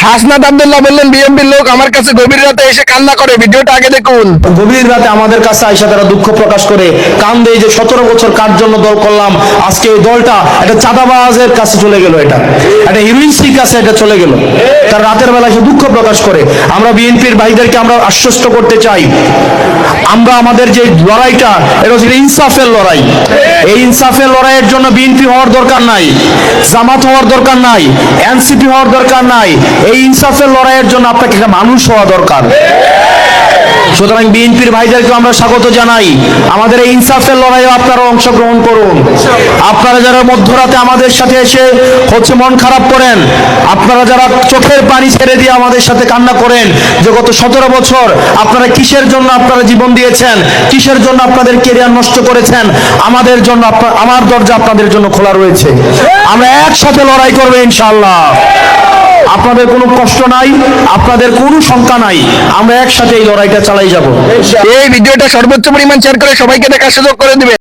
হাসনাত আব্দুল্লাহ বললেন বিএনপির লোক আমার কাছে গভীর রাতে এসে কান্না করে, ভিডিওটা আগে দেখুন। গভীর রাতে আমাদের কাছে আইসা তারা দুঃখ প্রকাশ করে কান্দে যে 17 বছর কার জন্য দল করলাম, আজকে এই দলটা একটা চাঁদাবাজের কাছে চলে গেল, এটা একটা হিরোইন্সির কাছে এটা চলে গেল। তার রাতের বেলা সে দুঃখ প্রকাশ করে। আমরা বিএনপির ভাইদেরকে আমরা আশ্বস্ত করতে চাই, আমরা আমাদের যে লড়াইটা এটা হচ্ছে ইনসাফের লড়াই। এই ইনসাফের লড়াইয়ের জন্য বিএনপি হওয়ার দরকার নাই, জামাত হওয়ার দরকার নাই, এনসিপি হওয়ার দরকার নাই। এই ইনসাফের লড়াইয়ের জন্য আপনাকে একটা মানুষ হওয়া দরকার। সুতরাং বিএনপির ভাইদেরকে আমরা স্বাগত জানাই, আমাদের এই ইনসাফের লড়াইয়ে আপনারা অংশগ্রহণ করুন। আপনারা যারা মধ্যরাতে আমাদের সাথে এসে হচ্ছে মন খারাপ করেন, আপনারা যারা চোখের পানি ছেড়ে দিয়ে আমাদের সাথে কান্না করেন যে গত 17 বছর আপনারা কিসের জন্য আপনারা জীবন দিয়েছেন, কিসের জন্য আপনাদের ক্যারিয়ার নষ্ট করেছেন, আমাদের জন্য আমার দরজা আপনাদের জন্য খোলা রয়েছে। আমরা একসাথে লড়াই করব ইনশাআল্লাহ। আপনাদের কোনো কষ্ট নাই, আপনাদের কোনো শঙ্কা নাই, আমরা একসাথে এই লড়াইটা চালাই যাব। এই ভিডিওটা সর্বোচ্চ পরিমাণ শেয়ার করে সবাইকে দেখার সুযোগ করে দিবেন।